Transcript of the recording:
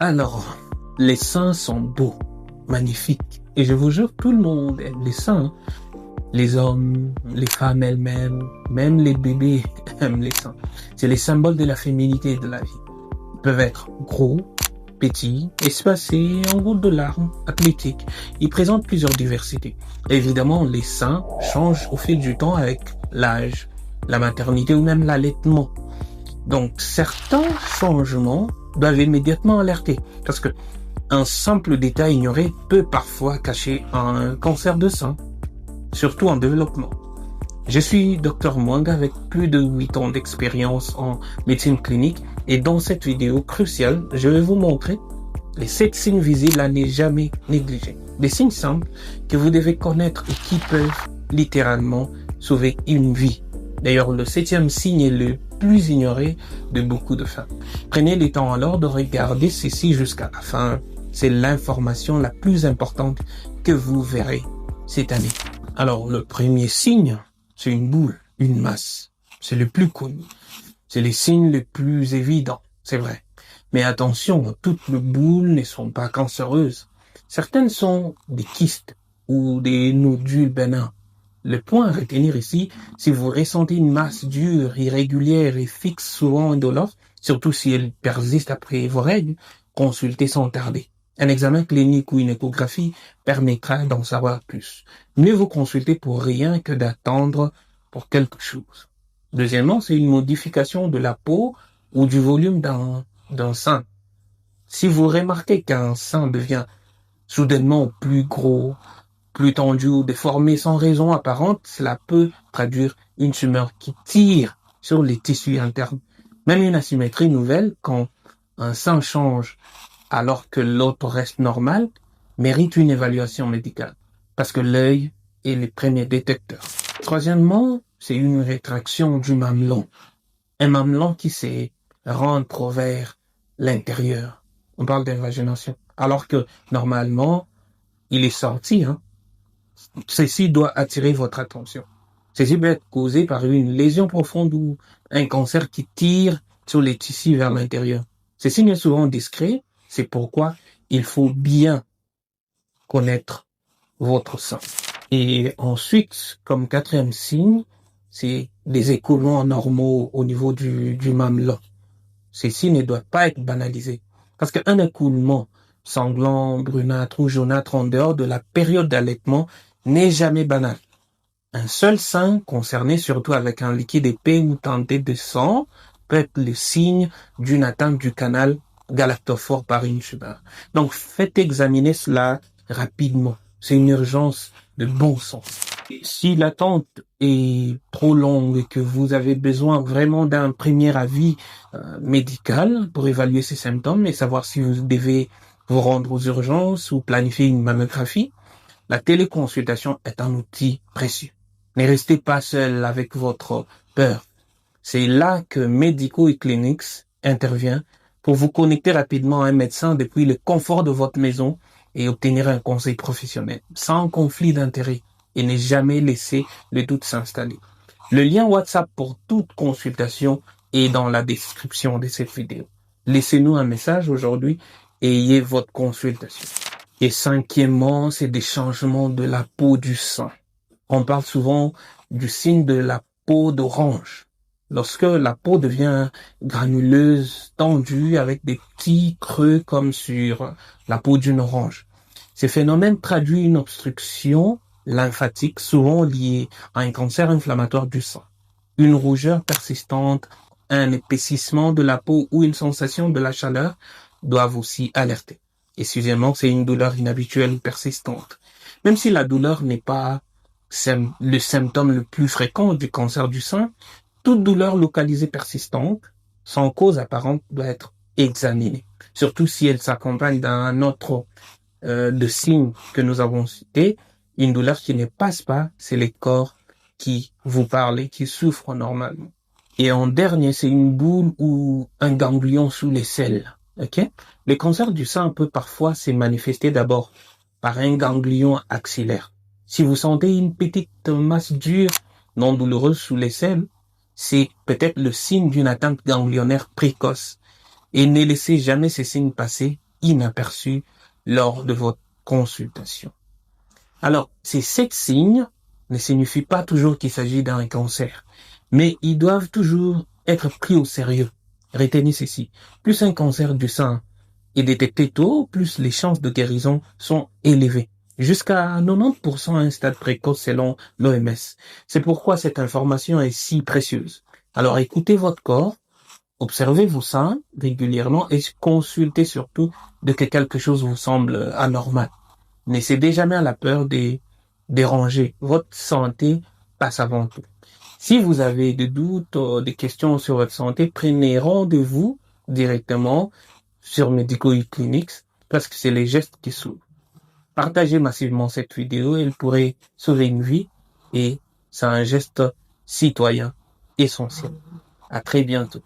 Alors, les seins sont beaux, magnifiques. Et je vous jure, tout le monde aime les seins. Les hommes, les femmes elles-mêmes, même les bébés aiment les seins. C'est les symboles de la féminité et de la vie. Ils peuvent être gros, petits, espacés, en gouttes de larmes, athlétiques. Ils présentent plusieurs diversités. Évidemment, les seins changent au fil du temps avec l'âge, la maternité ou même l'allaitement. Donc, certains changements doivent immédiatement alerter parce que un simple détail ignoré peut parfois cacher un cancer de sein, surtout en développement. Je suis Dr Mwanga avec plus de 8 ans d'expérience en médecine clinique et dans cette vidéo cruciale, je vais vous montrer les 7 signes visibles à ne jamais négliger. Des signes simples que vous devez connaître et qui peuvent littéralement sauver une vie. D'ailleurs, le 7e signe est le plus ignoré de beaucoup de femmes. Prenez le temps alors de regarder ceci jusqu'à la fin. C'est l'information la plus importante que vous verrez cette année. Alors, le premier signe, c'est une boule, une masse. C'est le plus connu. C'est les signes les plus évidents, c'est vrai. Mais attention, toutes les boules ne sont pas cancéreuses. Certaines sont des kystes ou des nodules bénins. Le point à retenir ici, si vous ressentez une masse dure, irrégulière et fixe, souvent indolore, surtout si elle persiste après vos règles, consultez sans tarder. Un examen clinique ou une échographie permettra d'en savoir plus. Mieux vous consulter pour rien que d'attendre pour quelque chose. Deuxièmement, c'est une modification de la peau ou du volume d'un sein. Si vous remarquez qu'un sein devient soudainement plus gros, plus tendu ou déformé sans raison apparente, cela peut traduire une tumeur qui tire sur les tissus internes. Même une asymétrie nouvelle, quand un sein change alors que l'autre reste normal, mérite une évaluation médicale, parce que l'œil est le premier détecteur. Troisièmement, c'est une rétraction du mamelon. Un mamelon qui se rentre vers l'intérieur. On parle d'invagination. Alors que, normalement, il est sorti, Ceci doit attirer votre attention. Ceci peut être causé par une lésion profonde ou un cancer qui tire sur les tissus vers l'intérieur. Ce signe est souvent discret, c'est pourquoi il faut bien connaître votre sein. Et ensuite, comme 4e signe, c'est des écoulements normaux au niveau du mamelon. Ceci ne doit pas être banalisé. Parce qu'un écoulement sanglant, brunâtre ou jaunâtre en dehors de la période d'allaitement n'est jamais banal. Un seul sein concerné, surtout avec un liquide épais ou teinté de sang, peut être le signe d'une atteinte du canal galactophore par une tumeur. Donc, faites examiner cela rapidement. C'est une urgence de bon sens. Si l'attente est trop longue et que vous avez besoin vraiment d'un premier avis médical pour évaluer ces symptômes et savoir si vous devez vous rendre aux urgences ou planifier une mammographie, la téléconsultation est un outil précieux. Ne restez pas seul avec votre peur. C'est là que Medico et Clinics intervient pour vous connecter rapidement à un médecin depuis le confort de votre maison et obtenir un conseil professionnel, sans conflit d'intérêt, et ne jamais laisser le doute s'installer. Le lien WhatsApp pour toute consultation est dans la description de cette vidéo. Laissez-nous un message aujourd'hui et ayez votre consultation. Et 5e, c'est des changements de la peau du sein. On parle souvent du signe de la peau d'orange. Lorsque la peau devient granuleuse, tendue, avec des petits creux comme sur la peau d'une orange. Ce phénomène traduit une obstruction lymphatique souvent liée à un cancer inflammatoire du sang. Une rougeur persistante, un épaississement de la peau ou une sensation de la chaleur doivent aussi alerter. Et sixièmement, c'est une douleur inhabituelle ou persistante. Même si la douleur n'est pas le symptôme le plus fréquent du cancer du sein, toute douleur localisée persistante, sans cause apparente, doit être examinée. Surtout si elle s'accompagne d'un autre de signes que nous avons cités. Une douleur qui ne passe pas, c'est les corps qui vous parlent et qui souffrent normalement. Et en dernier, c'est une boule ou un ganglion sous les selles. Okay? Le cancer du sein peut parfois se manifester d'abord par un ganglion axillaire. Si vous sentez une petite masse dure, non douloureuse sous les selles, c'est peut-être le signe d'une atteinte ganglionnaire précoce. Et ne laissez jamais ces signes passer inaperçus lors de votre consultation. Alors, ces 7 signes ne signifient pas toujours qu'il s'agit d'un cancer, mais ils doivent toujours être pris au sérieux. Retenez ceci, plus un cancer du sein est détecté tôt, plus les chances de guérison sont élevées, jusqu'à 90% à un stade précoce selon l'OMS. C'est pourquoi cette information est si précieuse. Alors écoutez votre corps, observez vos seins régulièrement et consultez surtout dès que quelque chose vous semble anormal. Ne cédez jamais à la peur de déranger. Votre santé passe avant tout. Si vous avez des doutes, des questions sur votre santé, prenez rendez-vous directement sur Medico Clinics parce que c'est les gestes qui sauvent. Partagez massivement cette vidéo, elle pourrait sauver une vie et c'est un geste citoyen essentiel. À très bientôt.